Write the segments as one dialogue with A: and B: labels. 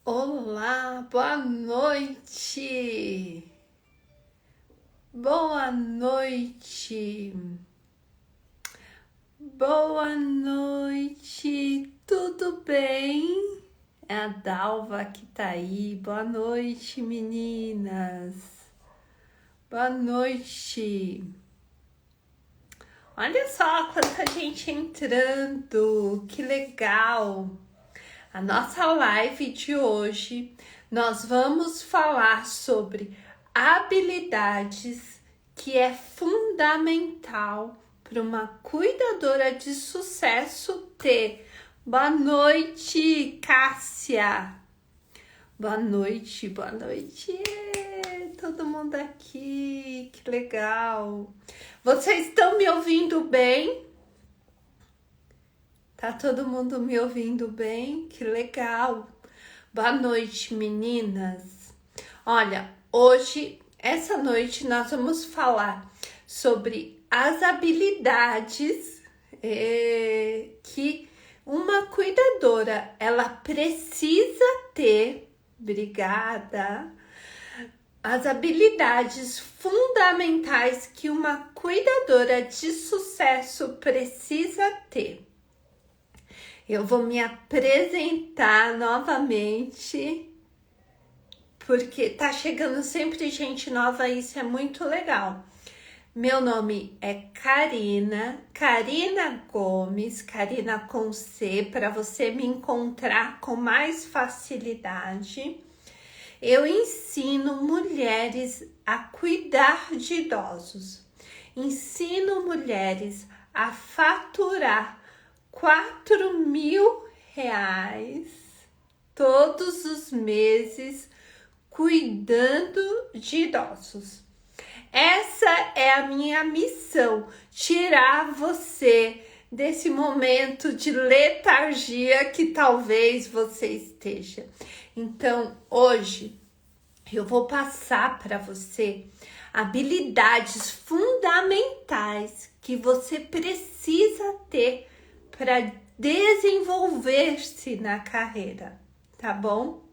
A: Olá, boa noite. Boa noite. Boa noite. Tudo bem? É a Dalva que tá aí. Boa noite, meninas. Boa noite. Olha só quanta gente entrando. Que legal. A nossa live de hoje, nós vamos falar sobre habilidades que é fundamental para uma cuidadora de sucesso ter. Boa noite, Cássia. Boa noite, boa noite. Todo mundo aqui, que legal. Vocês estão me ouvindo bem? Tá todo mundo me ouvindo bem? Que legal! Boa noite, meninas! Olha, essa noite, nós vamos falar sobre as habilidades que uma cuidadora, ela precisa ter. Obrigada! As habilidades fundamentais que uma cuidadora de sucesso precisa ter. Eu vou me apresentar novamente, porque tá chegando sempre gente nova e isso é muito legal. Meu nome é Karina Gomes, Karina com C, para você me encontrar com mais facilidade. Eu ensino mulheres a cuidar de idosos, ensino mulheres a faturar R$ 4.000 todos os meses cuidando de idosos. Essa é a minha missão, tirar você desse momento de letargia que talvez você esteja. Então, hoje eu vou passar para você habilidades fundamentais que você precisa ter para desenvolver-se na carreira, tá bom?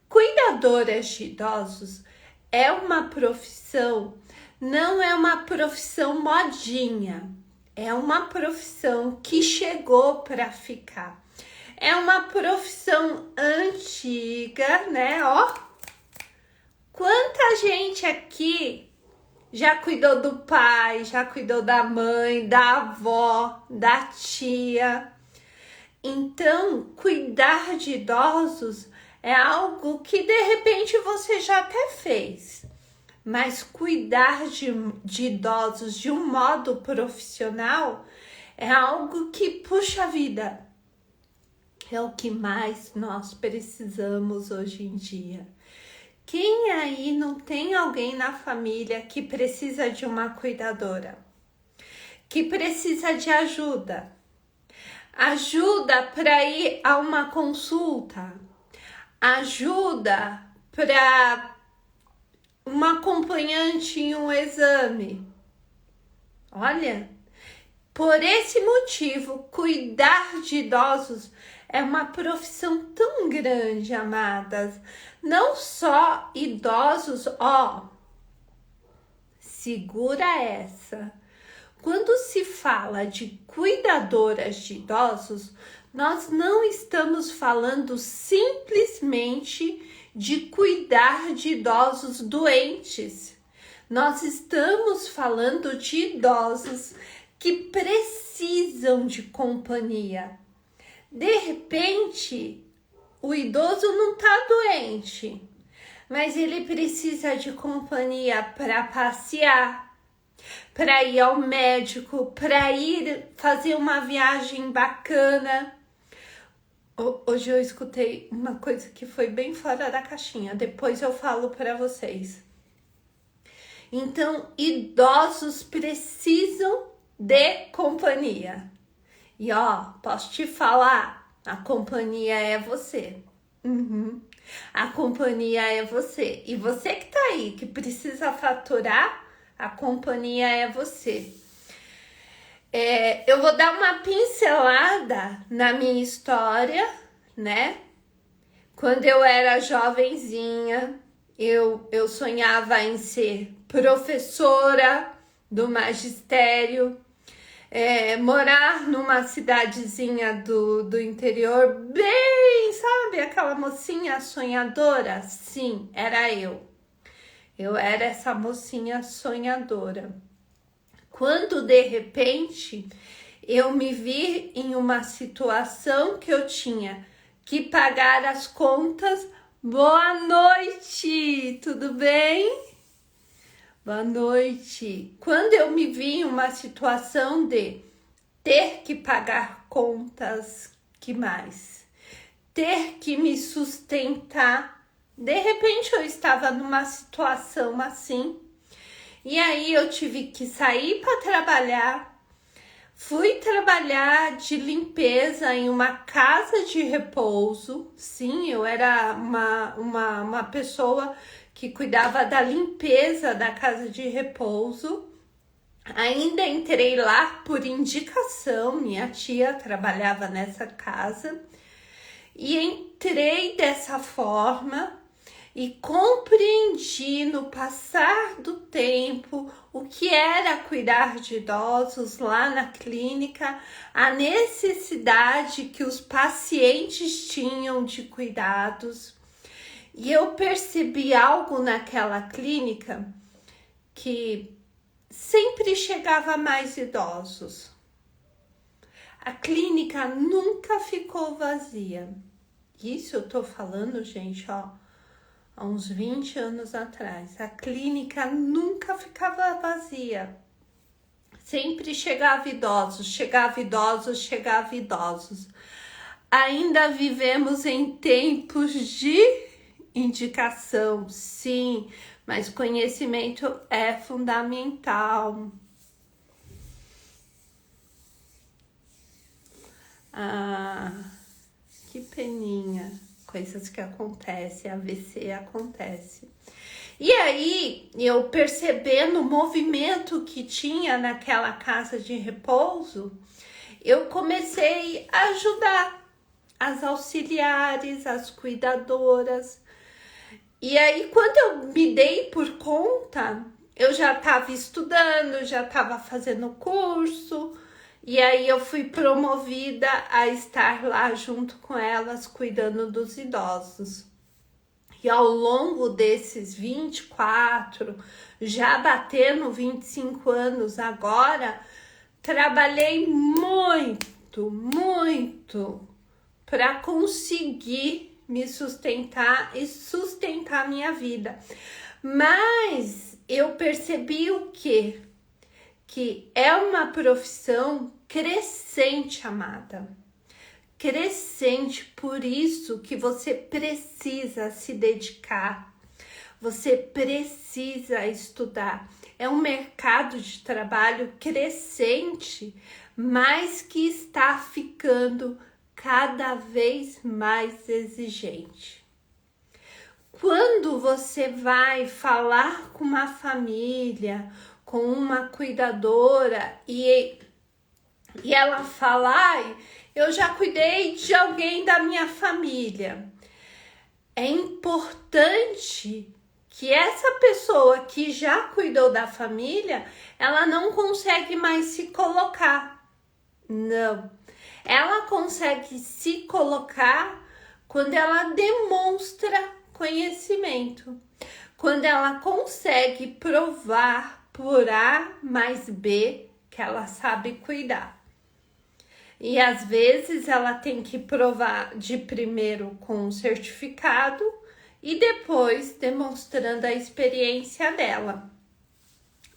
A: Cuidadoras de idosos é uma profissão, não é uma profissão modinha, é uma profissão que chegou para ficar. É uma profissão antiga, né? Ó, quanta gente aqui já cuidou do pai, já cuidou da mãe, da avó, da tia. Então, cuidar de idosos é algo que de repente você já até fez. Mas cuidar de idosos de um modo profissional é algo que puxa a vida. É o que mais nós precisamos hoje em dia. Quem aí não tem alguém na família que precisa de uma cuidadora? Que precisa de ajuda? Ajuda para ir a uma consulta? Ajuda para uma acompanhante em um exame? Olha, por esse motivo, cuidar de idosos é uma profissão tão grande, amadas. Não só idosos, segura essa. Quando se fala de cuidadoras de idosos, nós não estamos falando simplesmente de cuidar de idosos doentes. Nós estamos falando de idosos que precisam de companhia. De repente, o idoso não está doente, mas ele precisa de companhia para passear, para ir ao médico, para ir fazer uma viagem bacana. Hoje eu escutei uma coisa que foi bem fora da caixinha, depois eu falo para vocês. Então, idosos precisam de companhia. E posso te falar, a companhia é você. A companhia é você. E você que tá aí, que precisa faturar, a companhia é você. Eu vou dar uma pincelada na minha história, né? Quando eu era jovenzinha, eu sonhava em ser professora do magistério, morar numa cidadezinha do interior, bem, sabe, aquela mocinha sonhadora? Sim, era eu. Eu era essa mocinha sonhadora. Quando de repente eu me vi em uma situação que eu tinha que pagar as contas. Boa noite, tudo bem? Boa noite. Quando eu me vi em uma situação de ter que pagar contas, que mais? Ter que me sustentar. De repente eu estava numa situação assim. E aí eu tive que sair para trabalhar. Fui trabalhar de limpeza em uma casa de repouso. Sim, eu era uma pessoa que cuidava da limpeza da casa de repouso. Ainda entrei lá por indicação, minha tia trabalhava nessa casa. E entrei dessa forma e compreendi no passar do tempo o que era cuidar de idosos lá na clínica, a necessidade que os pacientes tinham de cuidados. E eu percebi algo naquela clínica que sempre chegava mais idosos. A clínica nunca ficou vazia. Isso eu tô falando, gente, ó, há uns 20 anos atrás. A clínica nunca ficava vazia. Sempre chegava idosos, chegava idosos, chegava idosos. Ainda vivemos em tempos de indicação, sim, mas conhecimento é fundamental. Ah, que peninha. Coisas que acontecem, AVC acontece. E aí, eu percebendo o movimento que tinha naquela casa de repouso, eu comecei a ajudar as auxiliares, as cuidadoras. E aí, quando eu me dei por conta, eu já estava estudando, já estava fazendo curso, e aí eu fui promovida a estar lá junto com elas, cuidando dos idosos. E ao longo desses 24, já batendo 25 anos agora, trabalhei muito para conseguir me sustentar e sustentar minha vida. Mas eu percebi o quê? Que é uma profissão crescente, amada. Crescente, por isso que você precisa se dedicar. Você precisa estudar. É um mercado de trabalho crescente, mas que está ficando cada vez mais exigente. Quando você vai falar com uma família, com uma cuidadora e ela fala, ai, eu já cuidei de alguém da minha família. É importante que essa pessoa que já cuidou da família, ela não consegue mais se colocar. Não. Ela consegue se colocar quando ela demonstra conhecimento. Quando ela consegue provar por A mais B que ela sabe cuidar. E às vezes ela tem que provar de primeiro com um certificado e depois demonstrando a experiência dela.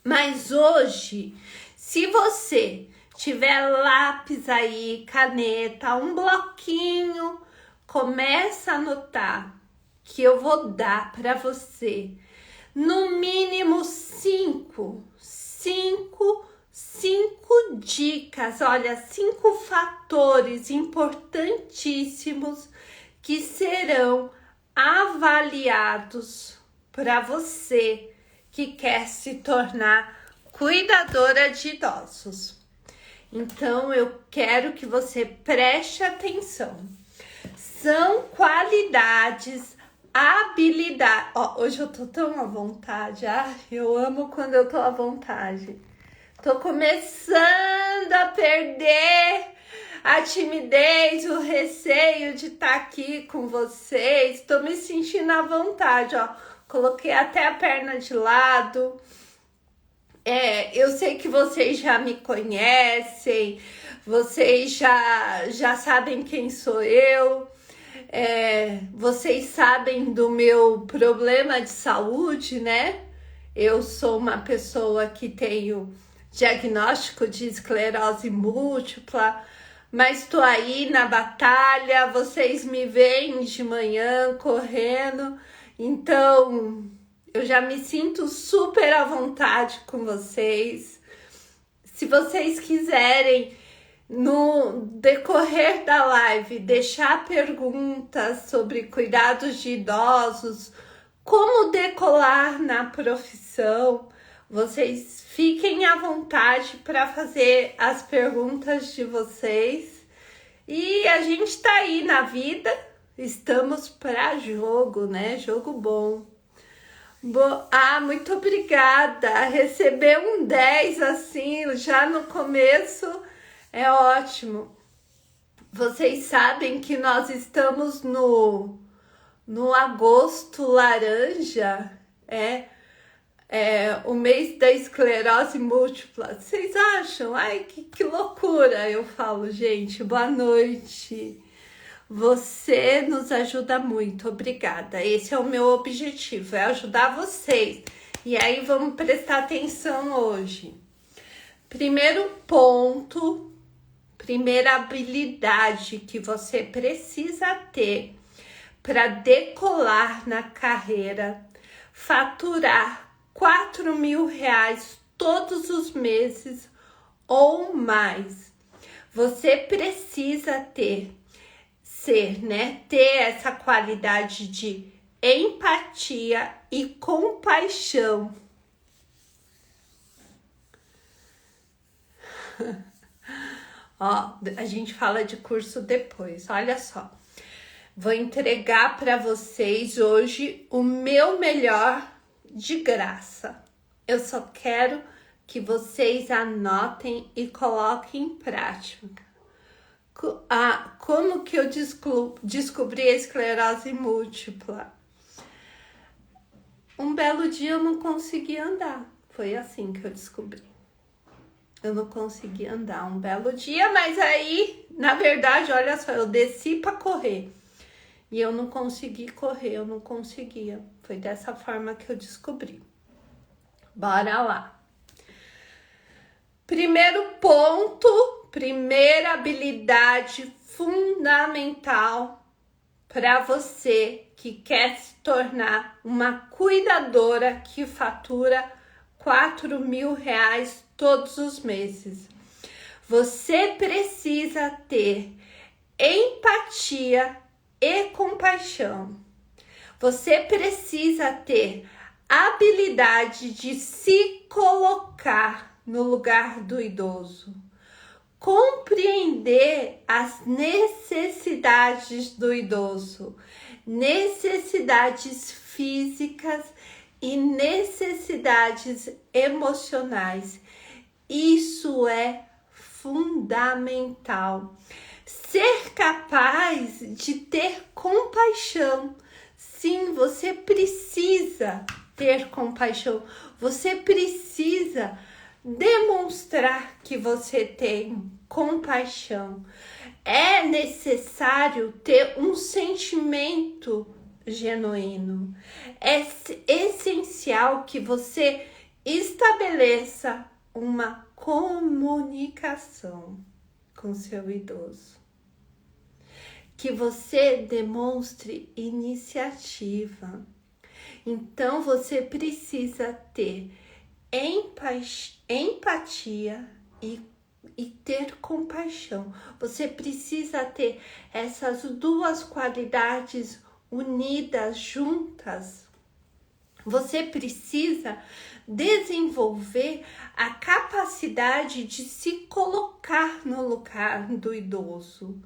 A: Mas hoje, se você tiver lápis aí, caneta, um bloquinho, começa a anotar que eu vou dar para você no mínimo cinco dicas, olha, 5 fatores importantíssimos que serão avaliados para você que quer se tornar cuidadora de idosos. Então, eu quero que você preste atenção. São qualidades, habilidade. Ó, hoje eu tô tão à vontade. Ah, eu amo quando eu tô à vontade. Tô começando a perder a timidez, o receio de estar aqui com vocês. Tô me sentindo à vontade, ó. Coloquei até a perna de lado. Eu sei que vocês já me conhecem, vocês já sabem quem sou eu. Vocês sabem do meu problema de saúde, né? Eu sou uma pessoa que tenho diagnóstico de esclerose múltipla, mas estou aí na batalha. Vocês me veem de manhã correndo, então eu já me sinto super à vontade com vocês. Se vocês quiserem, no decorrer da live, deixar perguntas sobre cuidados de idosos, como decolar na profissão, vocês fiquem à vontade para fazer as perguntas de vocês. E a gente tá aí na vida, estamos para jogo, né? Jogo bom. Muito obrigada. Receber um 10 assim, já no começo, é ótimo. Vocês sabem que nós estamos no agosto laranja, o mês da esclerose múltipla. Vocês acham? Ai, que loucura! Eu falo, gente, boa noite. Você nos ajuda muito, obrigada. Esse é o meu objetivo, é ajudar vocês. E aí vamos prestar atenção hoje. Primeiro ponto, primeira habilidade que você precisa ter para decolar na carreira, faturar R$ 4.000 todos os meses ou mais. Você precisa ter essa qualidade de empatia e compaixão. Ó, a gente fala de curso depois, olha só. Vou entregar para vocês hoje o meu melhor de graça. Eu só quero que vocês anotem e coloquem em prática. Como que eu descobri a esclerose múltipla? Um belo dia eu não conseguia andar. Foi assim que eu descobri. Eu não conseguia andar um belo dia, mas aí, na verdade, olha só, eu desci para correr. E eu não consegui correr, eu não conseguia. Foi dessa forma que eu descobri. Bora lá. Primeiro ponto, primeira habilidade fundamental para você que quer se tornar uma cuidadora que fatura R$ 4.000 todos os meses. Você precisa ter empatia e compaixão. Você precisa ter habilidade de se colocar no lugar do idoso, compreender as necessidades do idoso, necessidades físicas e necessidades emocionais. Isso é fundamental. Ser capaz de ter compaixão. Sim, você precisa ter compaixão. Você precisa demonstrar que você tem compaixão. É necessário ter um sentimento genuíno. É essencial que você estabeleça uma comunicação com seu idoso. Que você demonstre iniciativa. Então, você precisa ter empatia e ter compaixão. Você precisa ter essas duas qualidades unidas, juntas. Você precisa desenvolver a capacidade de se colocar no lugar do idoso.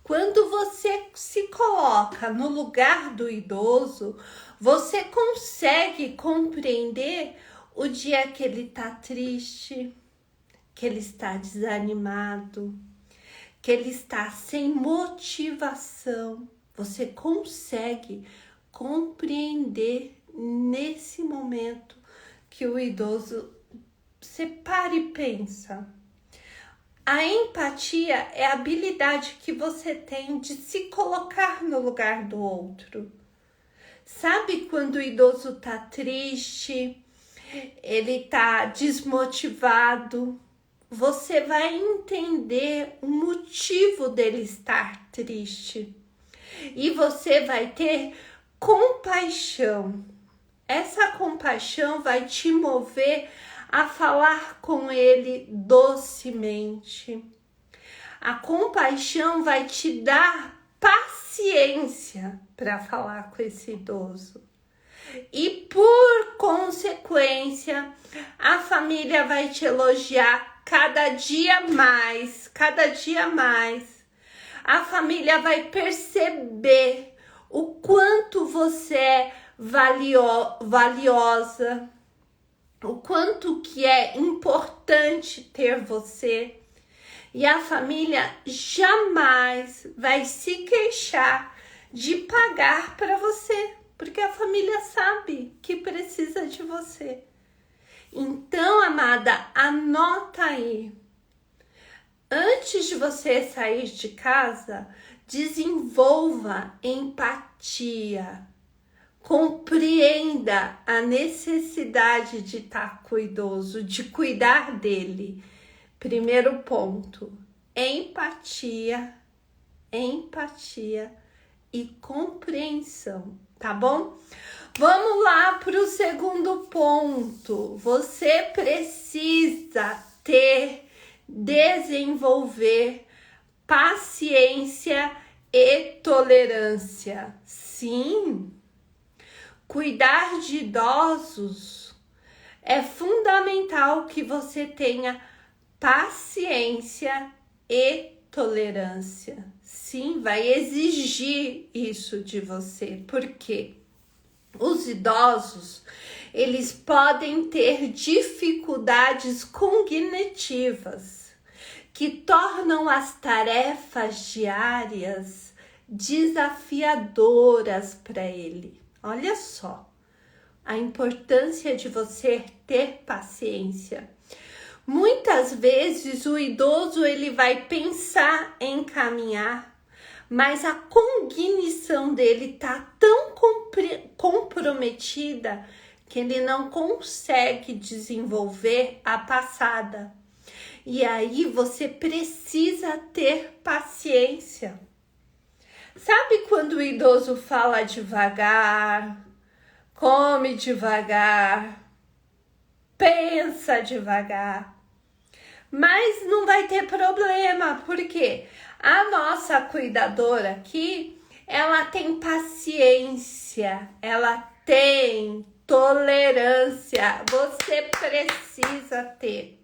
A: Quando você se coloca no lugar do idoso, você consegue compreender o dia que ele está triste, que ele está desanimado, que ele está sem motivação. Você consegue compreender nesse momento que o idoso, você para e pensa. A empatia é a habilidade que você tem de se colocar no lugar do outro. Sabe quando o idoso tá triste, ele tá desmotivado, você vai entender o motivo dele estar triste e você vai ter compaixão. Essa compaixão vai te mover a falar com ele docemente. A compaixão vai te dar paciência para falar com esse idoso. E por consequência, a família vai te elogiar cada dia mais, cada dia mais. A família vai perceber o quanto você é valiosa, o quanto que é importante ter você. E a família jamais vai se queixar de pagar para você, porque a família sabe que precisa de você. Então, amada, anota aí. Antes de você sair de casa, desenvolva empatia. Compreenda a necessidade de estar com o idoso, de cuidar dele. Primeiro ponto, empatia e compreensão, tá bom? Vamos lá para o segundo ponto. Você precisa desenvolver paciência e tolerância. Sim, cuidar de idosos é fundamental que você tenha paciência e tolerância. Sim, vai exigir isso de você, porque os idosos, eles podem ter dificuldades cognitivas que tornam as tarefas diárias desafiadoras para ele. Olha só a importância de você ter paciência. Muitas vezes o idoso ele vai pensar em caminhar, mas a cognição dele tá tão comprometida que ele não consegue desenvolver a passada. E aí você precisa ter paciência. Sabe quando o idoso fala devagar, come devagar, pensa devagar? Mas não vai ter problema, porque a nossa cuidadora aqui, ela tem paciência, ela tem tolerância. Você precisa ter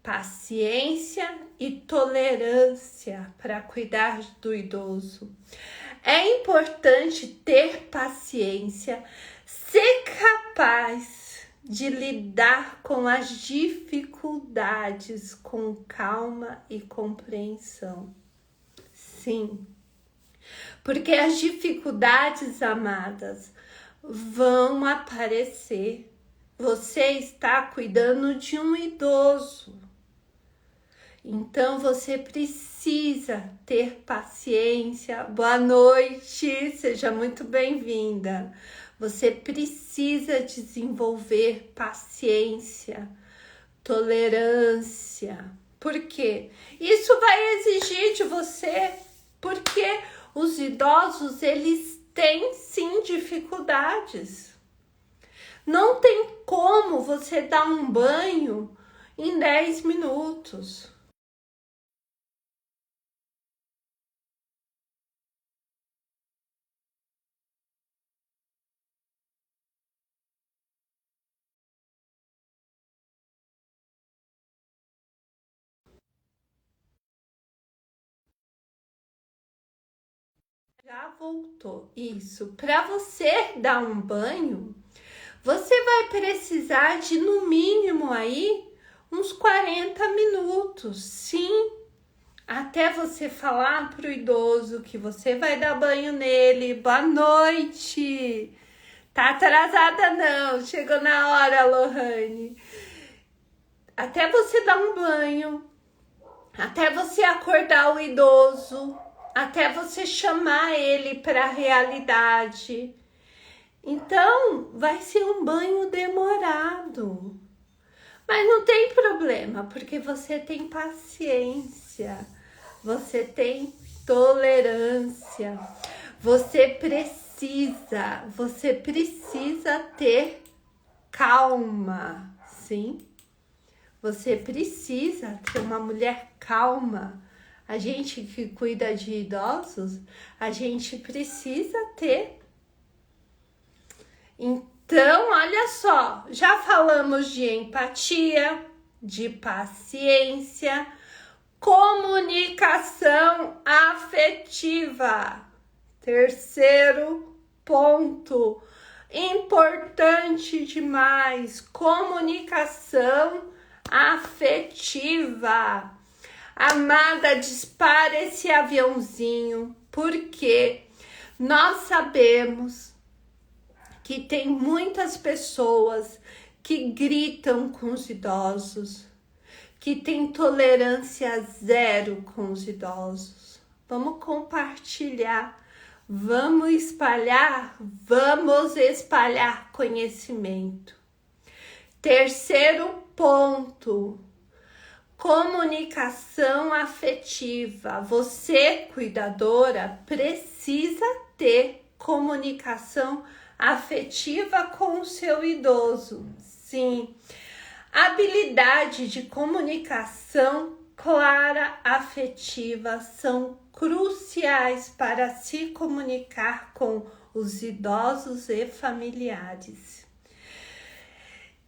A: paciência e tolerância para cuidar do idoso. É importante ter paciência, ser capaz de lidar com as dificuldades com calma e compreensão. Sim, porque as dificuldades, amadas, vão aparecer. Você está cuidando de um idoso. Então você precisa ter paciência. Boa noite, seja muito bem-vinda. Você precisa desenvolver paciência, tolerância. Por quê? Isso vai exigir de você, porque os idosos, eles têm sim dificuldades. Não tem como você dar um banho em 10 minutos. Já voltou. Isso. Para você dar um banho, você vai precisar de no mínimo aí uns 40 minutos. Sim. Até você falar pro idoso que você vai dar banho nele. Boa noite. Tá atrasada não. Chegou na hora, Lohane. Até você dar um banho. Até você acordar o idoso. Até você chamar ele para a realidade. Então, vai ser um banho demorado. Mas não tem problema, porque você tem paciência, você tem tolerância, você precisa ter calma, sim? Você precisa ser uma mulher calma. A gente que cuida de idosos, a gente precisa ter. Então, olha só, já falamos de empatia, de paciência, comunicação afetiva. Terceiro ponto, importante demais, comunicação afetiva. Amada, dispara esse aviãozinho, porque nós sabemos que tem muitas pessoas que gritam com os idosos, que tem tolerância zero com os idosos. Vamos compartilhar, vamos espalhar conhecimento. Terceiro ponto, comunicação afetiva. Você, cuidadora, precisa ter comunicação afetiva com o seu idoso. Sim, habilidade de comunicação clara, afetiva são cruciais para se comunicar com os idosos e familiares.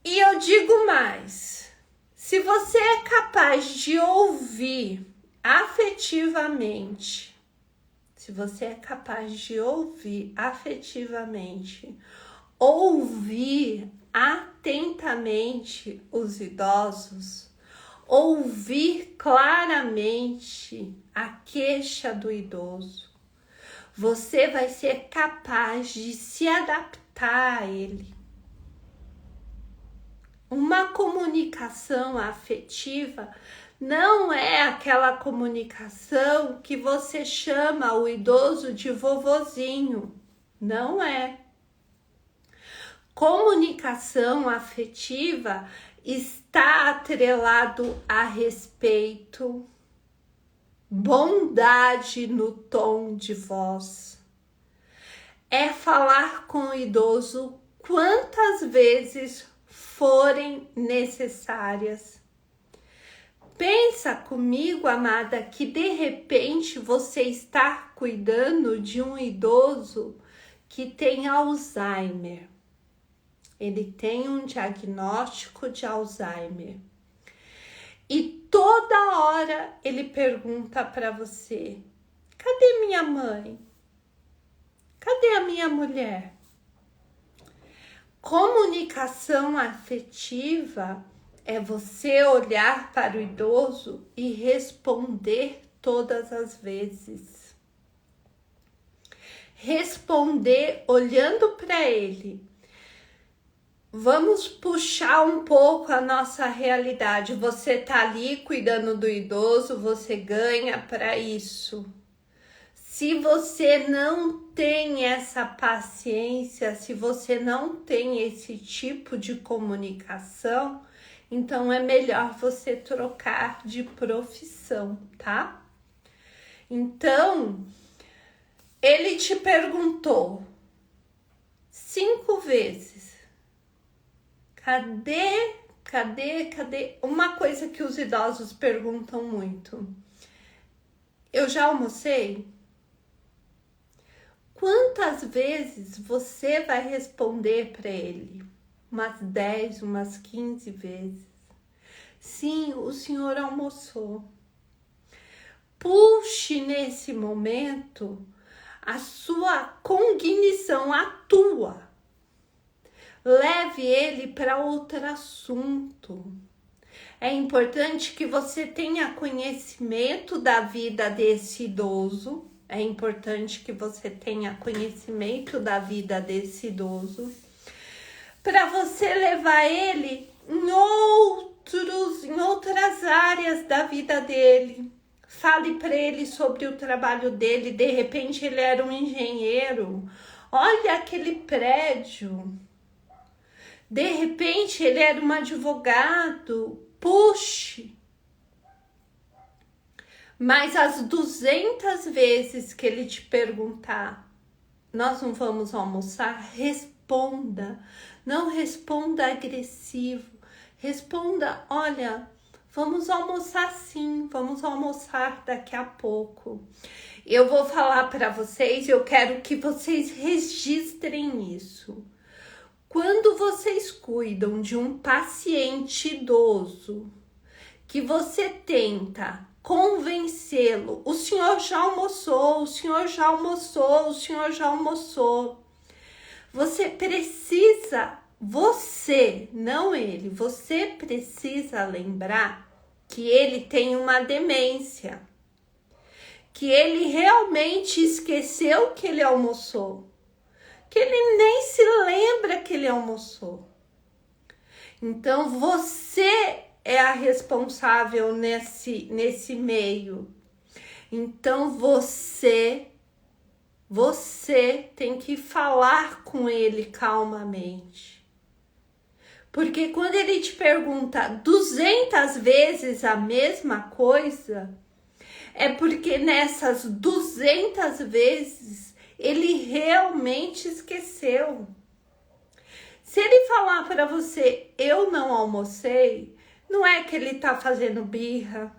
A: E eu digo mais, se você é capaz de ouvir afetivamente, se você é capaz de ouvir afetivamente, ouvir atentamente os idosos, ouvir claramente a queixa do idoso, você vai ser capaz de se adaptar a ele. Uma comunicação afetiva não é aquela comunicação que você chama o idoso de vovozinho. Não é. Comunicação afetiva está atrelado a respeito, bondade no tom de voz. É falar com o idoso quantas vezes forem necessárias. Pensa comigo, amada, que de repente você está cuidando de um idoso que tem Alzheimer. Ele tem um diagnóstico de Alzheimer. E toda hora ele pergunta para você: cadê minha mãe? Cadê a minha mulher? Comunicação afetiva é você olhar para o idoso e responder todas as vezes. Responder olhando para ele. Vamos puxar um pouco a nossa realidade. Você tá ali cuidando do idoso, você ganha para isso. Se você não tem essa paciência, se você não tem esse tipo de comunicação, então é melhor você trocar de profissão, tá? Então, ele te perguntou 5 vezes: cadê? Uma coisa que os idosos perguntam muito: eu já almocei? Quantas vezes você vai responder para ele? Umas 10, umas 15 vezes. Sim, o senhor almoçou. Puxe nesse momento a sua cognição, a tua. Leve ele para outro assunto. É importante que você tenha conhecimento da vida desse idoso. É importante que você tenha conhecimento da vida desse idoso, para você levar ele em outras áreas da vida dele. Fale para ele sobre o trabalho dele. De repente ele era um engenheiro. Olha aquele prédio. De repente ele era um advogado. Puxe. Mas as 200 vezes que ele te perguntar, nós não vamos almoçar, responda. Não responda agressivo. Responda, olha, vamos almoçar sim, vamos almoçar daqui a pouco. Eu vou falar para vocês, eu quero que vocês registrem isso. Quando vocês cuidam de um paciente idoso, que você tenta convencê-lo, o senhor já almoçou, o senhor já almoçou, o senhor já almoçou. Você precisa, você, não ele, você precisa lembrar que ele tem uma demência, que ele realmente esqueceu que ele almoçou, que ele nem se lembra que ele almoçou. Então você é a responsável nesse meio. Então você tem que falar com ele calmamente. Porque quando ele te pergunta 200 vezes a mesma coisa, é porque nessas 200 vezes ele realmente esqueceu. Se ele falar para você, eu não almocei, não é que ele tá fazendo birra,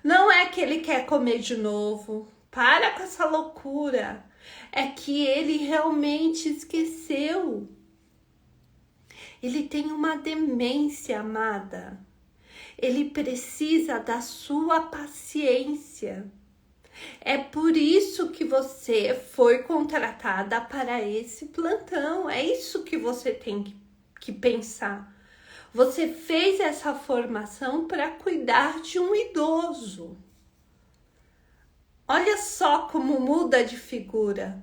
A: não é que ele quer comer de novo. Para com essa loucura. É que ele realmente esqueceu. Ele tem uma demência, amada. Ele precisa da sua paciência. É por isso que você foi contratada para esse plantão. É isso que você tem que pensar. Você fez essa formação para cuidar de um idoso. Olha só como muda de figura.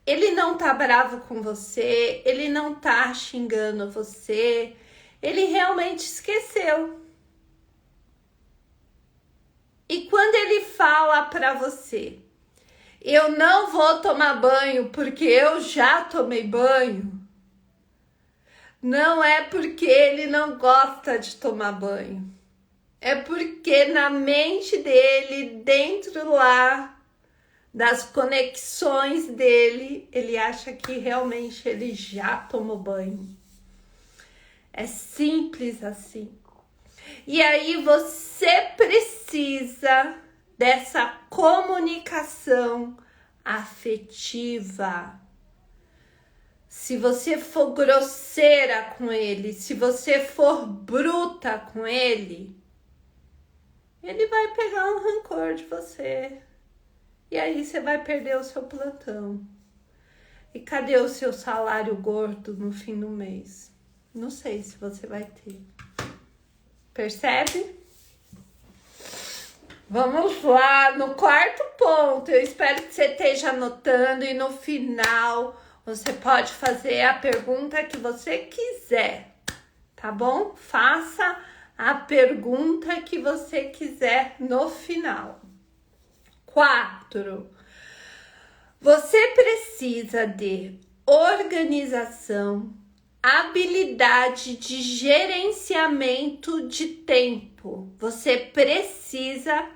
A: Ele não tá bravo com você, ele não tá xingando você, ele realmente esqueceu. E quando ele fala para você, eu não vou tomar banho porque eu já tomei banho, não é porque ele não gosta de tomar banho. É porque na mente dele, dentro lá das conexões dele, ele acha que realmente ele já tomou banho. É simples assim. E aí você precisa dessa comunicação afetiva. Se você for grosseira com ele, se você for bruta com ele vai pegar um rancor de você. E aí você vai perder o seu plantão. E cadê o seu salário gordo no fim do mês? Não sei se você vai ter. Percebe? Vamos lá no quarto ponto. Eu espero que você esteja anotando e no final você pode fazer a pergunta que você quiser, tá bom? Faça a pergunta que você quiser no final. 4. Você precisa de organização, habilidade de gerenciamento de tempo. Você precisa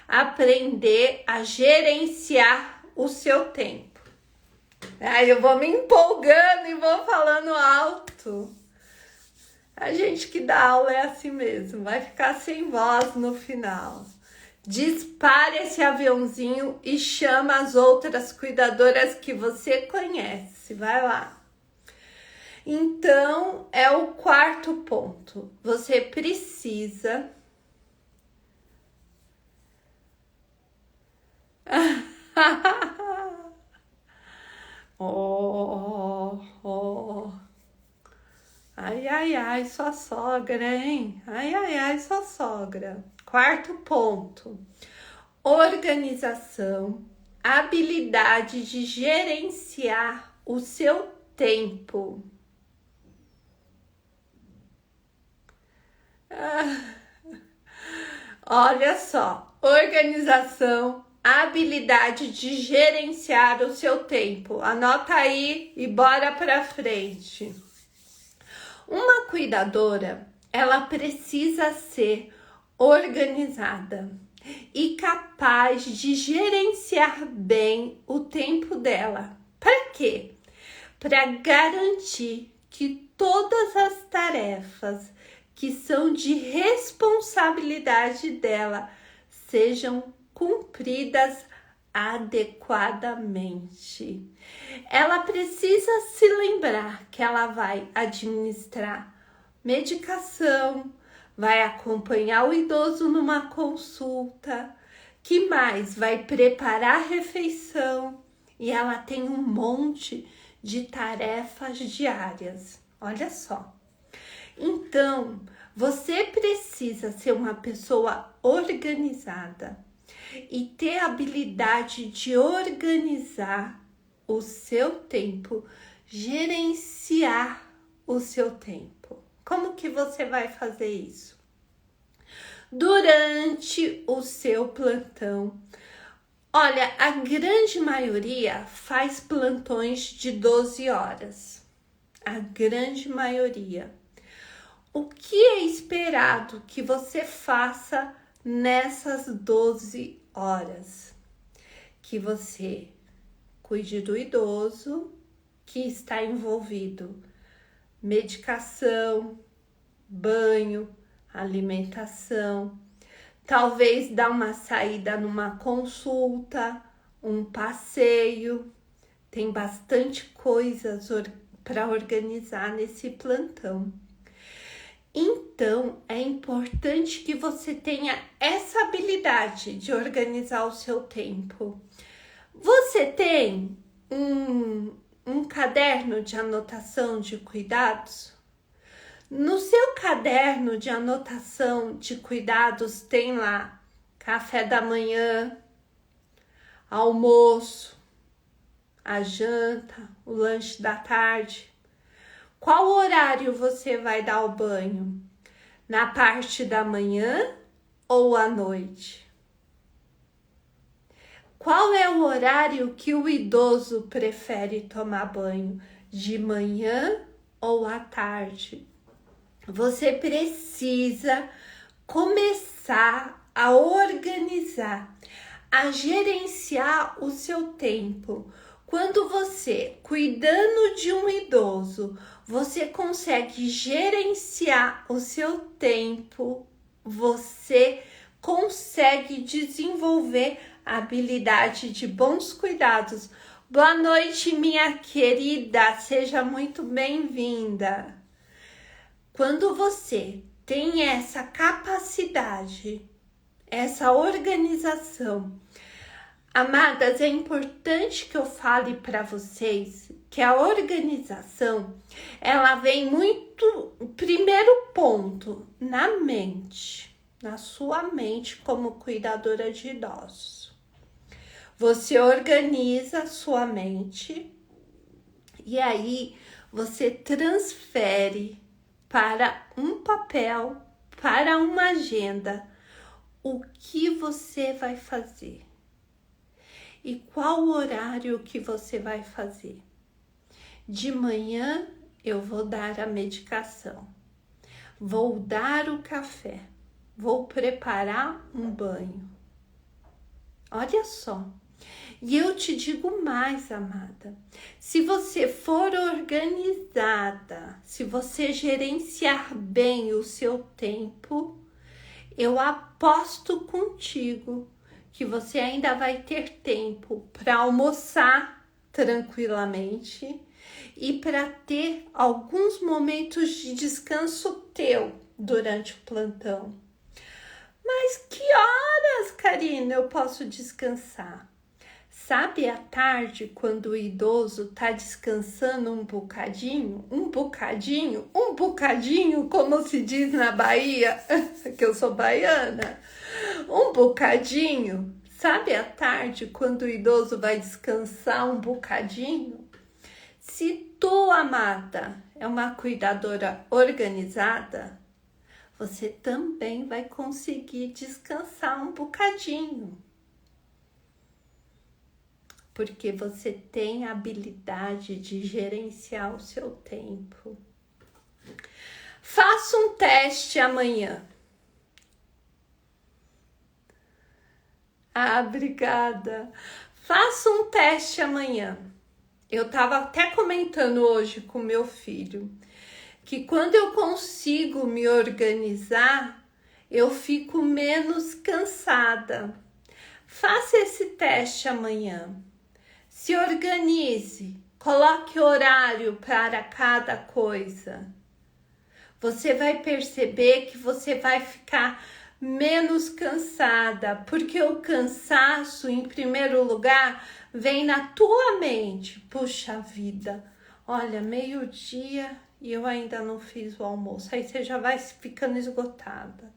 A: aprender a gerenciar o seu tempo. Aí eu vou me empolgando e vou falando alto. A gente que dá aula é assim mesmo, vai ficar sem voz no final. Dispare esse aviãozinho e chama as outras cuidadoras que você conhece. Vai lá. Então, é o quarto ponto. Você precisa ai, sua sogra, hein? Ai, sua sogra. Quarto ponto. Organização, habilidade de gerenciar o seu tempo. Olha só, organização, habilidade de gerenciar o seu tempo. Anota aí e bora pra frente. Uma cuidadora, ela precisa ser organizada e capaz de gerenciar bem o tempo dela. Para quê? Para garantir que todas as tarefas que são de responsabilidade dela sejam cumpridas adequadamente. Ela precisa se lembrar que ela vai administrar medicação, vai acompanhar o idoso numa consulta, que mais? Vai preparar a refeição e ela tem um monte de tarefas diárias. Olha só. Então, você precisa ser uma pessoa organizada e ter a habilidade de organizar o seu tempo, gerenciar o seu tempo. Como que você vai fazer isso? Durante o seu plantão. Olha, a grande maioria faz plantões de 12 horas. A grande maioria. O que é esperado que você faça nessas 12 horas? Que você cuide do idoso que está envolvido. Medicação, banho, alimentação, talvez dar uma saída numa consulta, um passeio. Tem bastante coisas para organizar nesse plantão. Então, é importante que você tenha essa habilidade de organizar o seu tempo. Você tem um caderno de anotação de cuidados? No seu caderno de anotação de cuidados tem lá café da manhã, almoço, a janta, o lanche da tarde. Qual horário você vai dar o banho? Na parte da manhã ou à noite? Qual é o horário que o idoso prefere tomar banho? De manhã ou à tarde? Você precisa começar a organizar, a gerenciar o seu tempo. Quando você, cuidando de um idoso, você consegue gerenciar o seu tempo, você consegue desenvolver a habilidade de bons cuidados. Boa noite, minha querida, seja muito bem-vinda. Quando você tem essa capacidade, essa organização, amadas, é importante que eu fale para vocês que a organização, ela vem muito, primeiro ponto, na mente, na sua mente como cuidadora de idosos. Você organiza a sua mente e aí você transfere para um papel, para uma agenda, o que você vai fazer e qual horário que você vai fazer. De manhã eu vou dar a medicação, vou dar o café, vou preparar um banho. Olha só. E eu te digo mais, amada, se você for organizada, se você gerenciar bem o seu tempo, eu aposto contigo que você ainda vai ter tempo para almoçar tranquilamente e para ter alguns momentos de descanso teu durante o plantão. Mas que horas, Karina, eu posso descansar? Sabe à tarde, quando o idoso tá descansando um bocadinho, como se diz na Bahia, que eu sou baiana, um bocadinho. Sabe à tarde, quando o idoso vai descansar um bocadinho? Se tu, amada, é uma cuidadora organizada, você também vai conseguir descansar um bocadinho. Porque você tem a habilidade de gerenciar o seu tempo. Faça um teste amanhã. Ah, obrigada. Faça um teste amanhã. Eu estava até comentando hoje com meu filho que quando eu consigo me organizar, eu fico menos cansada. Faça esse teste amanhã. Se organize, coloque horário para cada coisa. Você vai perceber que você vai ficar menos cansada, porque o cansaço, em primeiro lugar, vem na tua mente. Puxa vida, olha, meio-dia e eu ainda não fiz o almoço. Aí você já vai ficando esgotada.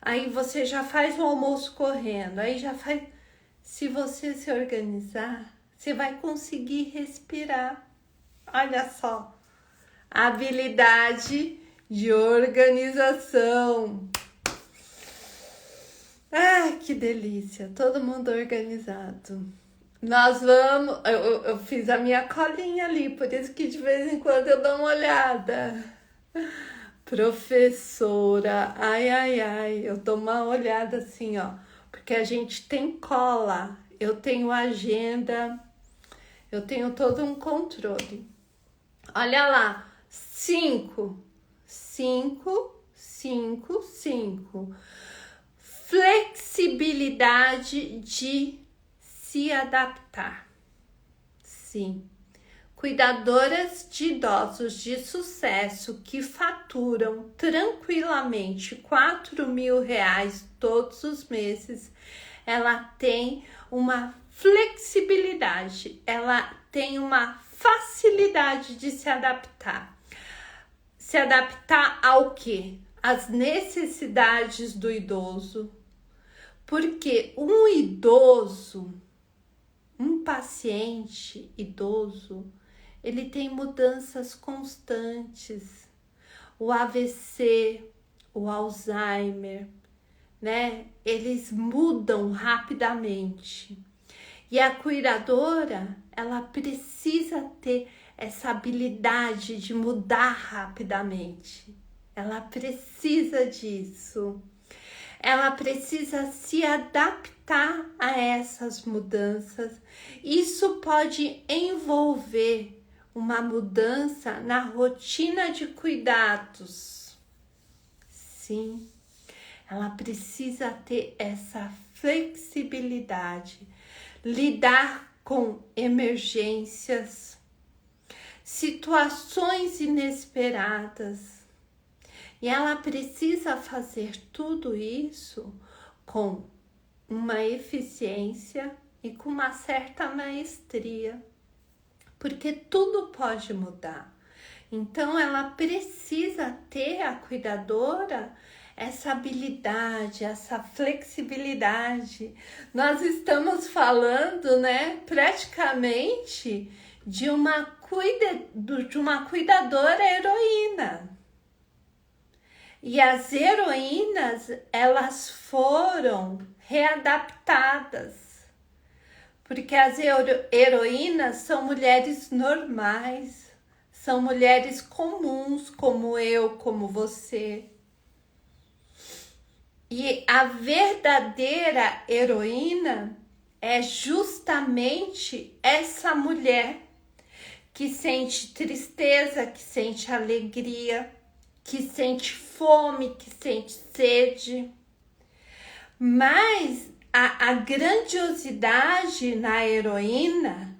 A: Aí você já faz o almoço correndo, aí já faz... Se você se organizar, você vai conseguir respirar. Olha só, habilidade de organização. Ai, que delícia, todo mundo organizado. Nós vamos... Eu fiz a minha colinha ali, por isso que de vez em quando eu dou uma olhada. Professora, ai, eu dou uma olhada assim, ó. Porque a gente tem cola, eu tenho agenda, eu tenho todo um controle. Olha lá, 5. Flexibilidade de se adaptar. Sim. Cuidadoras de idosos de sucesso que faturam tranquilamente R$ 4.000 todos os meses, ela tem uma flexibilidade, ela tem uma facilidade de se adaptar. Se adaptar ao quê? Às necessidades do idoso. Porque um idoso, um paciente idoso, ele tem mudanças constantes. O AVC, o Alzheimer, né? Eles mudam rapidamente. E a cuidadora, ela precisa ter essa habilidade de mudar rapidamente. Ela precisa disso. Ela precisa se adaptar a essas mudanças. Isso pode envolver uma mudança na rotina de cuidados. Sim, ela precisa ter essa flexibilidade, lidar com emergências, situações inesperadas. E ela precisa fazer tudo isso com uma eficiência e com uma certa maestria, porque tudo pode mudar. Então, ela precisa ter, a cuidadora, essa habilidade, essa flexibilidade. Nós estamos falando, né, praticamente de uma cuidadora heroína. E as heroínas, elas foram readaptadas, porque as heroínas são mulheres normais, são mulheres comuns, como eu, como você. E a verdadeira heroína é justamente essa mulher que sente tristeza, que sente alegria, que sente fome, que sente sede. Mas a grandiosidade na heroína,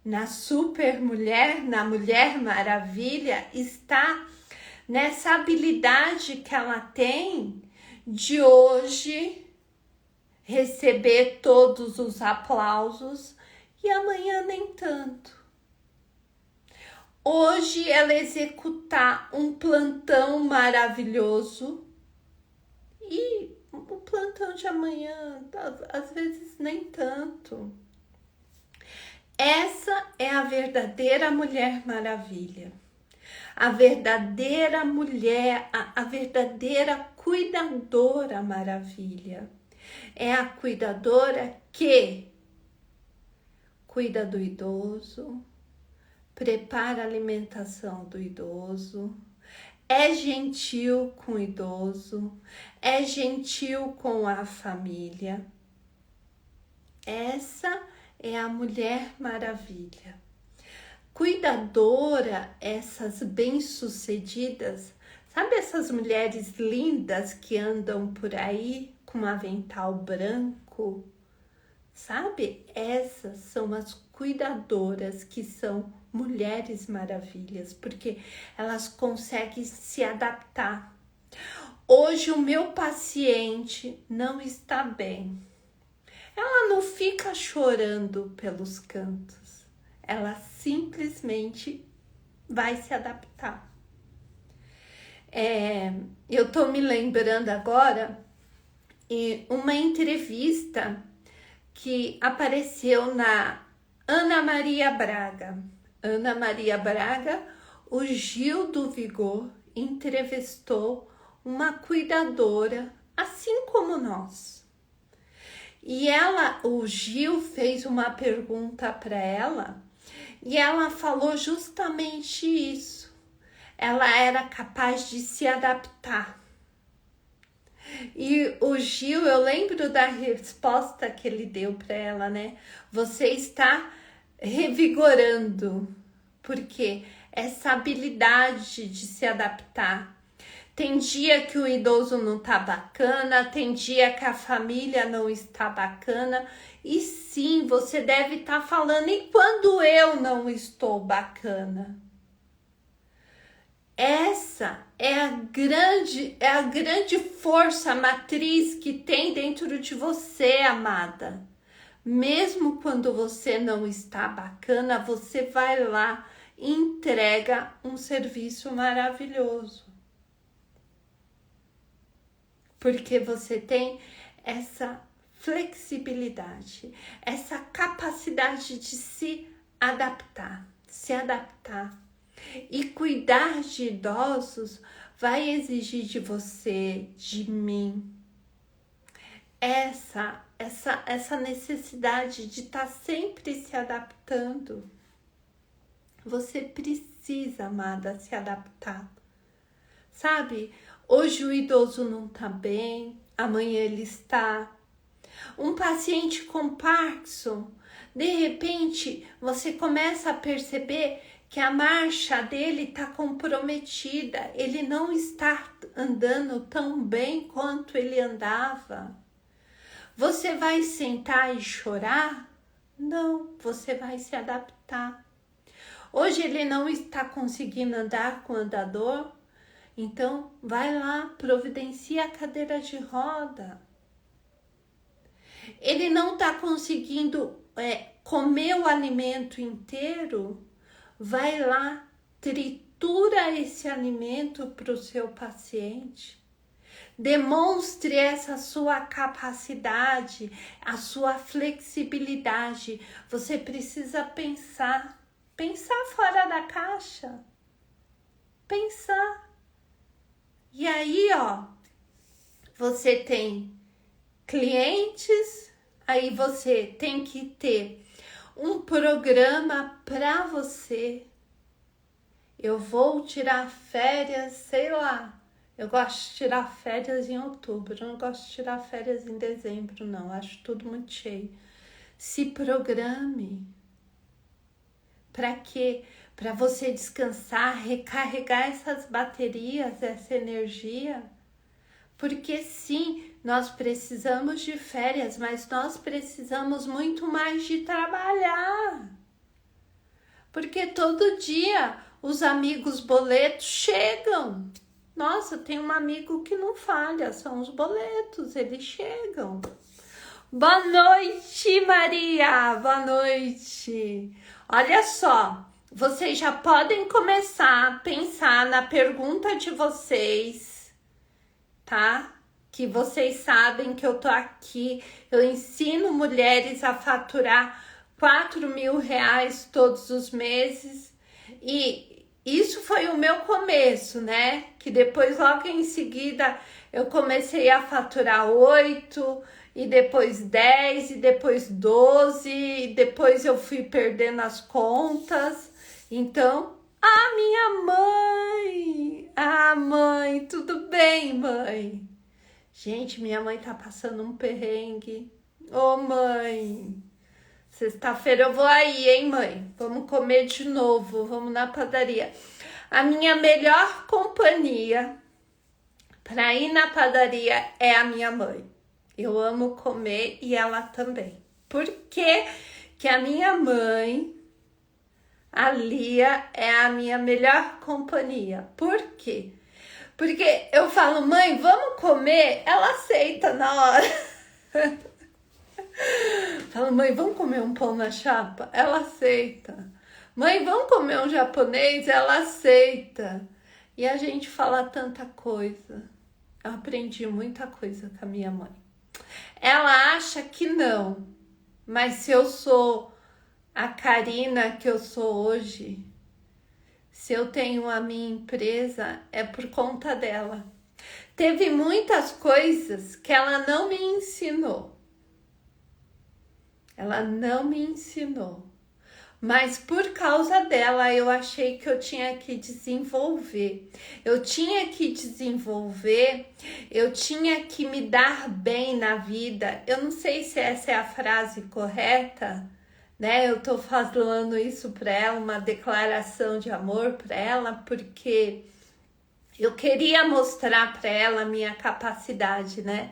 A: na supermulher, na Mulher Maravilha, está nessa habilidade que ela tem de hoje receber todos os aplausos e amanhã nem tanto. Hoje ela executar um plantão maravilhoso e o plantão de amanhã, às vezes nem tanto. Essa é a verdadeira Mulher Maravilha. A verdadeira mulher, a verdadeira cuidadora maravilha. É a cuidadora que cuida do idoso, prepara a alimentação do idoso, é gentil com o idoso, é gentil com a família. Essa é a Mulher Maravilha. Cuidadora, essas bem-sucedidas, sabe essas mulheres lindas que andam por aí com um avental branco? Sabe? Essas são as cuidadoras que são mulheres maravilhas, porque elas conseguem se adaptar. Hoje o meu paciente não está bem. Ela não fica chorando pelos cantos. Ela simplesmente vai se adaptar. Eu tô me lembrando agora de uma entrevista que apareceu na Ana Maria Braga. Ana Maria Braga, o Gil do Vigor entrevistou uma cuidadora, assim como nós. E o Gil fez uma pergunta para ela e ela falou justamente isso. Ela era capaz de se adaptar. E o Gil, eu lembro da resposta que ele deu para ela, né? Você está revigorando, porque essa habilidade de se adaptar. Tem dia que o idoso não tá bacana, tem dia que a família não está bacana, e sim, você deve estar falando, e quando eu não estou bacana? Essa é a grande força matriz que tem dentro de você, amada. Mesmo quando você não está bacana, você vai lá e entrega um serviço maravilhoso. Porque você tem essa flexibilidade, essa capacidade de se adaptar. E cuidar de idosos vai exigir de você, de mim, essa necessidade de estar sempre se adaptando. Você precisa, amada, se adaptar. Sabe? Hoje o idoso não está bem, amanhã ele está. Um paciente com Parkinson, de repente, você começa a perceber que a marcha dele está comprometida, ele não está andando tão bem quanto ele andava. Você vai sentar e chorar? Não, você vai se adaptar. Hoje ele não está conseguindo andar com o andador, então vai lá, providencia a cadeira de roda. Ele não está conseguindo comer o alimento inteiro, vai lá, tritura esse alimento para o seu paciente. Demonstre essa sua capacidade, a sua flexibilidade. Você precisa pensar fora da caixa. Pensar. E aí, você tem clientes, aí você tem que ter um programa para você. Eu vou tirar férias, sei lá. Eu gosto de tirar férias em outubro, eu não gosto de tirar férias em dezembro, não. Acho tudo muito cheio. Se programe. Para quê? Para você descansar, recarregar essas baterias, essa energia. Porque sim, nós precisamos de férias, mas nós precisamos muito mais de trabalhar. Porque todo dia os amigos boletos chegam. Nossa, tem um amigo que não falha, são os boletos, eles chegam. Boa noite, Maria. Boa noite. Olha só, vocês já podem começar a pensar na pergunta de vocês, tá? Que vocês sabem que eu tô aqui, eu ensino mulheres a faturar R$ 4.000 todos os meses e isso foi o meu começo, né? Que depois, logo em seguida, eu comecei a faturar 8 e depois 10 e depois 12 e depois eu fui perdendo as contas. Então, minha mãe! Mãe, tudo bem, mãe? Gente, minha mãe tá passando um perrengue. Ô, mãe, sexta-feira eu vou aí, hein, mãe? Vamos comer de novo, vamos na padaria. A minha melhor companhia para ir na padaria é a minha mãe. Eu amo comer e ela também. Por que que a minha mãe, a Lia, é a minha melhor companhia? Por quê? Porque eu falo, mãe, vamos comer? Ela aceita na hora. Falo, mãe, vamos comer um pão na chapa? Ela aceita. Mãe, vamos comer um japonês? Ela aceita. E a gente fala tanta coisa. Eu aprendi muita coisa com a minha mãe. Ela acha que não, mas se eu sou a Karina que eu sou hoje, se eu tenho a minha empresa, é por conta dela. Teve muitas coisas que ela não me ensinou. Ela não me ensinou. Mas por causa dela, eu achei que eu tinha que desenvolver. Eu tinha que desenvolver, eu tinha que me dar bem na vida. Eu não sei se essa é a frase correta, né? Eu tô falando isso para ela, uma declaração de amor para ela, porque eu queria mostrar para ela a minha capacidade, né?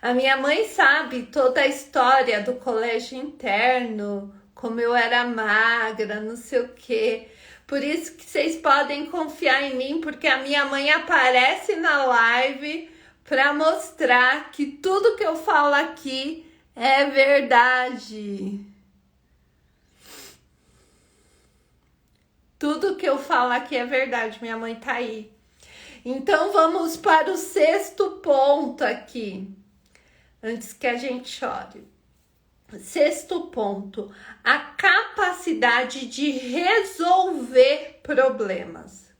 A: A minha mãe sabe toda a história do colégio interno, como eu era magra, não sei o quê. Por isso que vocês podem confiar em mim, porque a minha mãe aparece na live para mostrar que tudo que eu falo aqui é verdade. Tudo que eu falo aqui é verdade, minha mãe tá aí. Então vamos para o 6º ponto aqui, antes que a gente chore. 6º ponto, a capacidade de resolver problemas.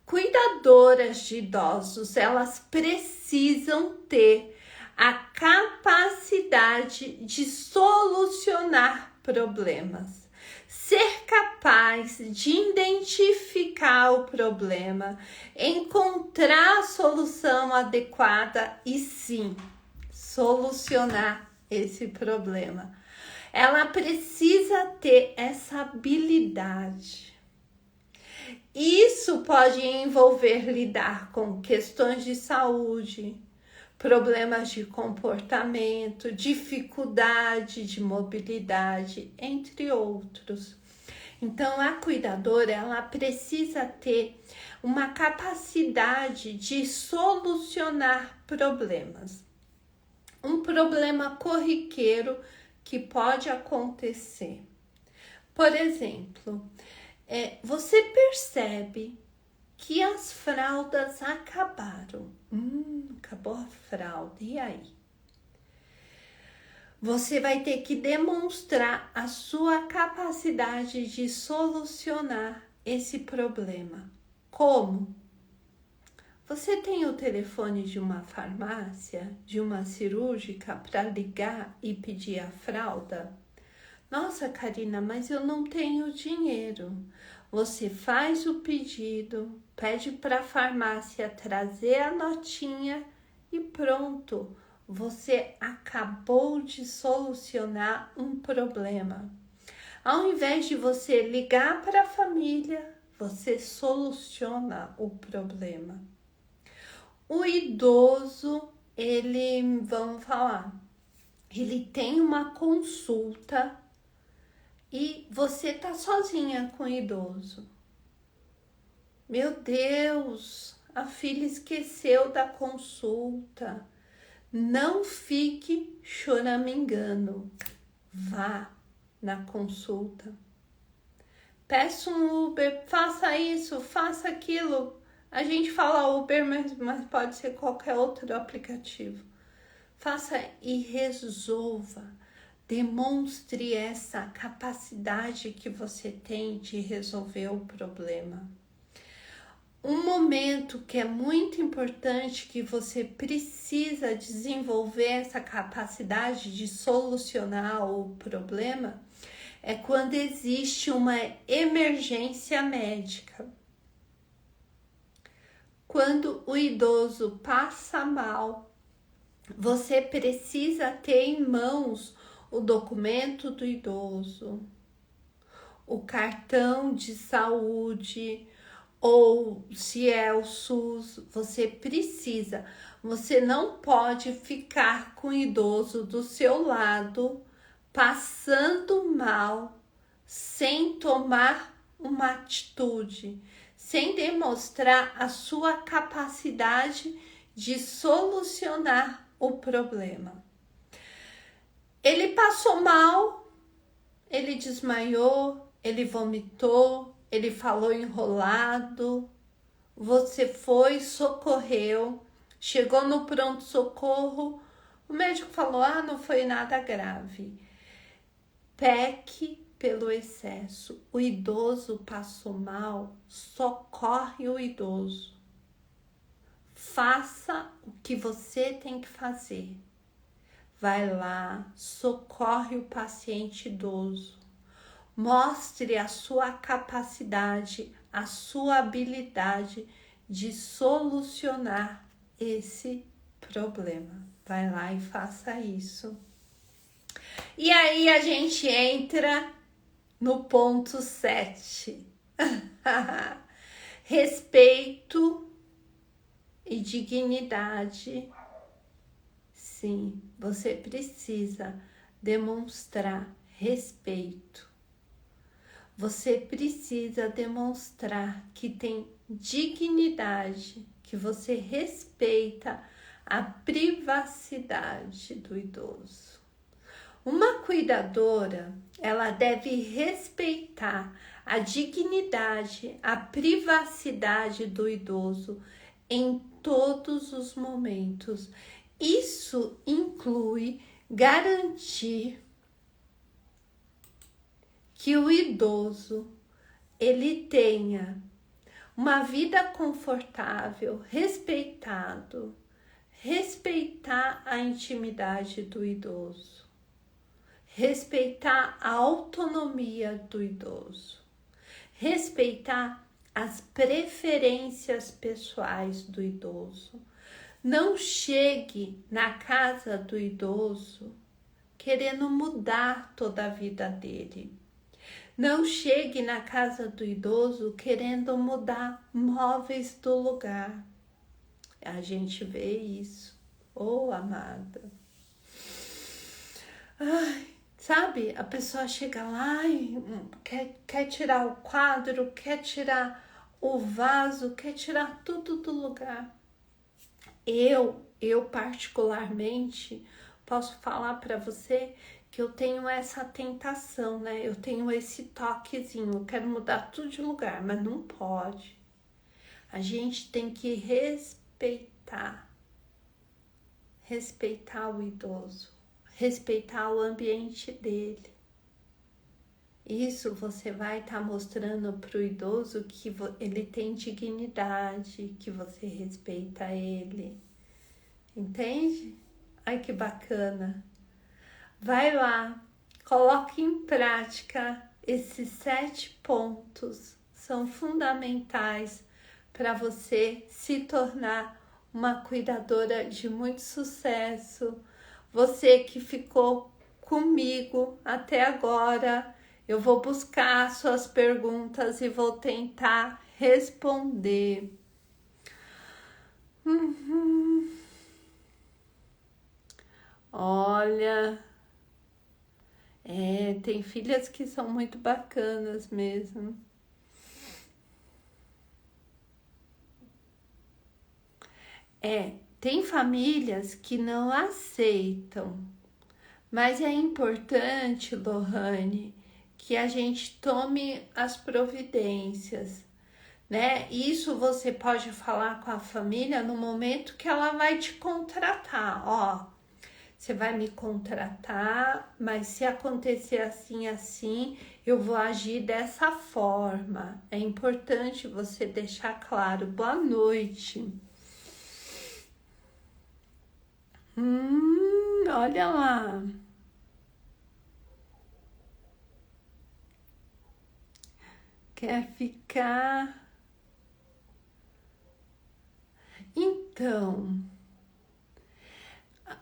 A: Cuidadoras de idosos, elas precisam ter a capacidade de solucionar problemas. Ser capaz de identificar o problema, encontrar a solução adequada e sim, solucionar esse problema. Ela precisa ter essa habilidade. Isso pode envolver lidar com questões de saúde, problemas de comportamento, dificuldade de mobilidade, entre outros. Então, a cuidadora, ela precisa ter uma capacidade de solucionar problemas. Um problema corriqueiro que pode acontecer. Por exemplo, você percebe que as fraldas acabaram. Acabou a fralda, e aí? Você vai ter que demonstrar a sua capacidade de solucionar esse problema. Como? Você tem o telefone de uma farmácia, de uma cirúrgica para ligar e pedir a fralda? Nossa, Karina, mas eu não tenho dinheiro. Você faz o pedido, pede para a farmácia trazer a notinha e pronto. Você acabou de solucionar um problema. Ao invés de você ligar para a família, você soluciona o problema. O idoso, vamos falar, ele tem uma consulta e você tá sozinha com o idoso. Meu Deus, a filha esqueceu da consulta. Não fique choramingando. Vá na consulta. Peça um Uber, faça isso, faça aquilo. A gente fala Uber, mas pode ser qualquer outro aplicativo. Faça e resolva. Demonstre essa capacidade que você tem de resolver o problema. Um momento que é muito importante, que você precisa desenvolver essa capacidade de solucionar o problema, é quando existe uma emergência médica. Quando o idoso passa mal, você precisa ter em mãos o documento do idoso, o cartão de saúde, ou se é o SUS, você precisa. Você não pode ficar com o idoso do seu lado, passando mal, sem tomar uma atitude, sem demonstrar a sua capacidade de solucionar o problema. Ele passou mal, ele desmaiou, ele vomitou, ele falou enrolado, você foi, socorreu, chegou no pronto-socorro, o médico falou, não foi nada grave. Peque pelo excesso. O idoso passou mal, socorre o idoso. Faça o que você tem que fazer. Vai lá, socorre o paciente idoso. Mostre a sua capacidade, a sua habilidade de solucionar esse problema. Vai lá e faça isso. E aí a gente entra no ponto 7. Respeito e dignidade. Sim, você precisa demonstrar respeito. Você precisa demonstrar que tem dignidade, que você respeita a privacidade do idoso. Uma cuidadora, ela deve respeitar a dignidade, a privacidade do idoso em todos os momentos. Isso inclui garantir que o idoso ele tenha uma vida confortável, respeitar a intimidade do idoso, respeitar a autonomia do idoso, respeitar as preferências pessoais do idoso. Não chegue na casa do idoso querendo mudar toda a vida dele. Não chegue na casa do idoso querendo mudar móveis do lugar. A gente vê isso. Amada. Sabe, a pessoa chega lá e quer tirar o quadro, quer tirar o vaso, quer tirar tudo do lugar. Eu particularmente, posso falar para você que eu tenho essa tentação, né? Eu tenho esse toquezinho, eu quero mudar tudo de lugar, mas não pode. A gente tem que respeitar o idoso, respeitar o ambiente dele. Isso você vai estar mostrando para o idoso que ele tem dignidade, que você respeita ele. Entende? Ai, que bacana! Vai lá, coloque em prática esses 7 pontos. São fundamentais para você se tornar uma cuidadora de muito sucesso. Você que ficou comigo até agora, eu vou buscar suas perguntas e vou tentar responder. Olha, tem filhas que são muito bacanas mesmo. Tem famílias que não aceitam, mas é importante, Lohane, que a gente tome as providências, né? Isso você pode falar com a família no momento que ela vai te contratar. Ó, você vai me contratar, mas se acontecer assim, assim, eu vou agir dessa forma. É importante você deixar claro. Boa noite. Olha lá. Quer ficar? Então,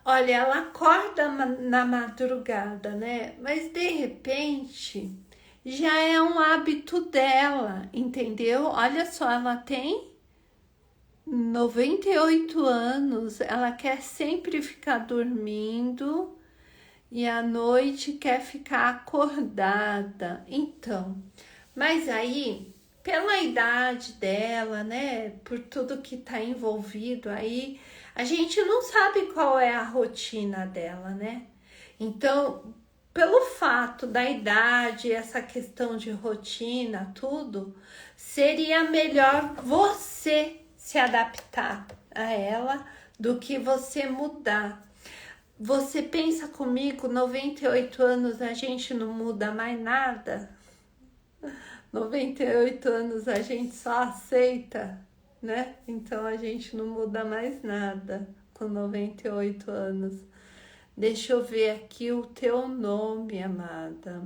A: olha, ela acorda na madrugada, né? Mas de repente já é um hábito dela, entendeu? Olha só, ela tem 98 anos, ela quer sempre ficar dormindo e à noite quer ficar acordada. Então, mas aí, pela idade dela, né, por tudo que tá envolvido aí, a gente não sabe qual é a rotina dela, né? Então, pelo fato da idade, essa questão de rotina, tudo, seria melhor você se adaptar a ela do que você mudar. Você pensa comigo, 98 anos a gente não muda mais nada? 98 anos a gente só aceita, né? Então a gente não muda mais nada com 98 anos. Deixa eu ver aqui o teu nome, amada.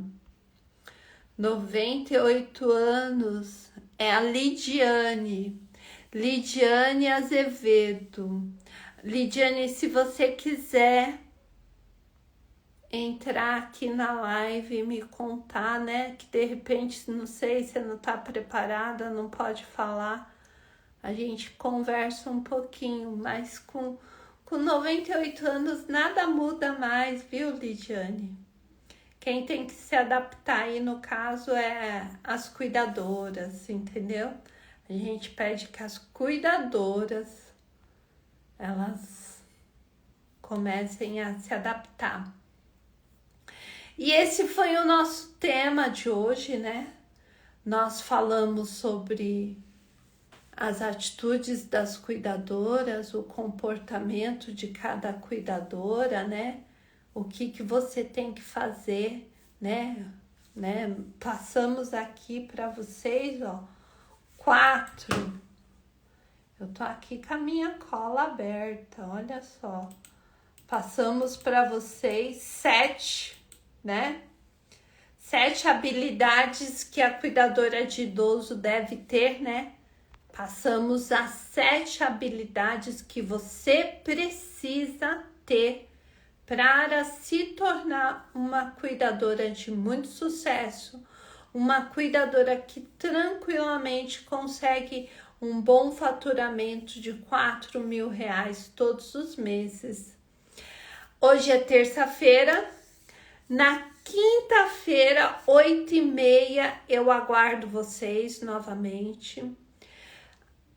A: 98 anos é a Lidiane. Lidiane Azevedo. Lidiane, se você quiser entrar aqui na live e me contar, né? Que de repente, não sei, você não tá preparada, não pode falar. A gente conversa um pouquinho, mas com 98 anos nada muda mais, viu, Lidiane? Quem tem que se adaptar aí, no caso, é as cuidadoras, entendeu? A gente pede que as cuidadoras, elas comecem a se adaptar. E esse foi o nosso tema de hoje, né? Nós falamos sobre as atitudes das cuidadoras, o comportamento de cada cuidadora, né? O que você tem que fazer, né? Passamos aqui para vocês, ó, 4. Eu tô aqui com a minha cola aberta, olha só. Passamos para vocês 7, né? 7 habilidades que a cuidadora de idoso deve ter, né? Passamos as 7 habilidades que você precisa ter para se tornar uma cuidadora de muito sucesso, uma cuidadora que tranquilamente consegue um bom faturamento de R$ 4.000 todos os meses. Hoje é terça-feira. Na quinta-feira, 8h30, eu aguardo vocês novamente.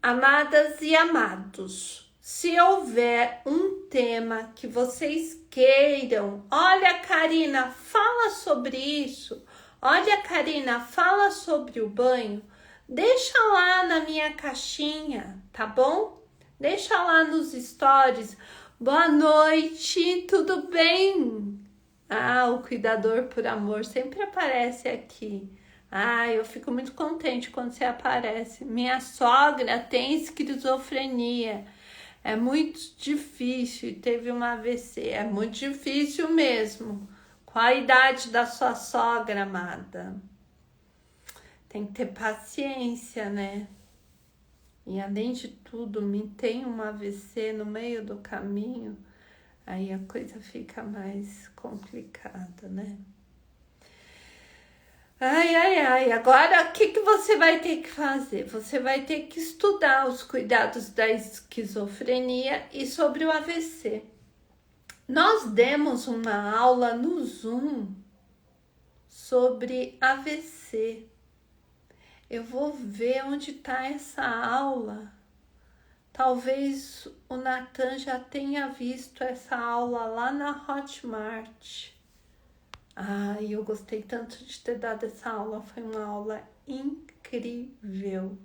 A: Amadas e amados, se houver um tema que vocês queiram, olha, Karina, fala sobre isso. Olha, Karina, fala sobre o banho. Deixa lá na minha caixinha, tá bom? Deixa lá nos stories. Boa noite, tudo bem? Ah, o cuidador por amor sempre aparece aqui. Ah, eu fico muito contente quando você aparece. Minha sogra tem esquizofrenia. É muito difícil e teve uma AVC. É muito difícil mesmo. Qual a idade da sua sogra, amada? Tem que ter paciência, né? E além de tudo, me tem um AVC no meio do caminho. Aí a coisa fica mais complicada, né? Ai. Agora, o que você vai ter que fazer? Você vai ter que estudar os cuidados da esquizofrenia e sobre o AVC. Nós demos uma aula no Zoom sobre AVC. Eu vou ver onde está essa aula Talvez o Nathan já tenha visto essa aula lá na Hotmart. Ai, eu gostei tanto de ter dado essa aula, foi uma aula incrível.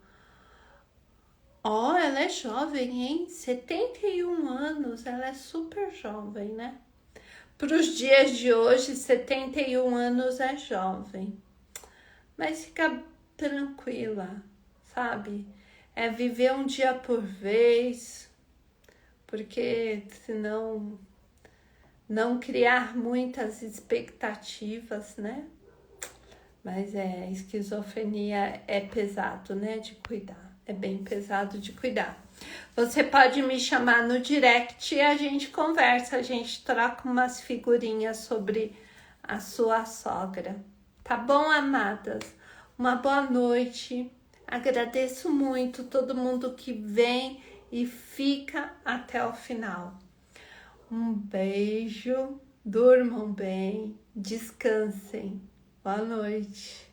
A: Ó, ela é jovem, hein? 71 anos, ela é super jovem, né? Para os dias de hoje, 71 anos é jovem. Mas fica tranquila, sabe? É viver um dia por vez, porque senão não criar muitas expectativas, né? Mas esquizofrenia é pesado, né? De cuidar. É bem pesado de cuidar. Você pode me chamar no direct e a gente conversa, a gente troca umas figurinhas sobre a sua sogra. Tá bom, amadas? Uma boa noite. Agradeço muito todo mundo que vem e fica até o final. Um beijo, durmam bem, descansem. Boa noite.